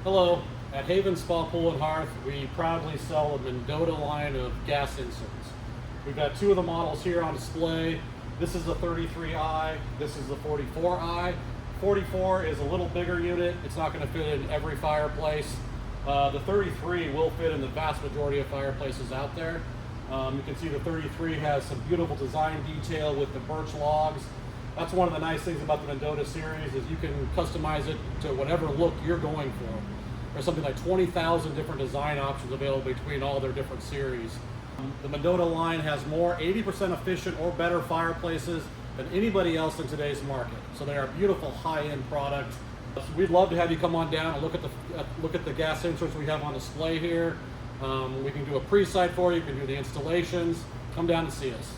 Hello, at Haven Spa Pool and Hearth, we proudly sell a Mendota line of gas inserts. We've got two of the models here on display. This is the 33i, this is the 44i. 44 is a little bigger unit. It's not going to fit in every fireplace. The 33 will fit in the vast majority of fireplaces out there. You can see the 33 has some beautiful design detail with the birch logs. That's one of the nice things about the Mendota series is you can customize it to whatever look you're going for. There's something like 20,000 different design options available between all their different series. The Mendota line has more 80% efficient or better fireplaces than anybody else in today's market. So they are a beautiful high-end product. So we'd love to have you come on down and look at the gas inserts we have on display here. We can do a pre-site for you, we can do the installations. Come down and see us.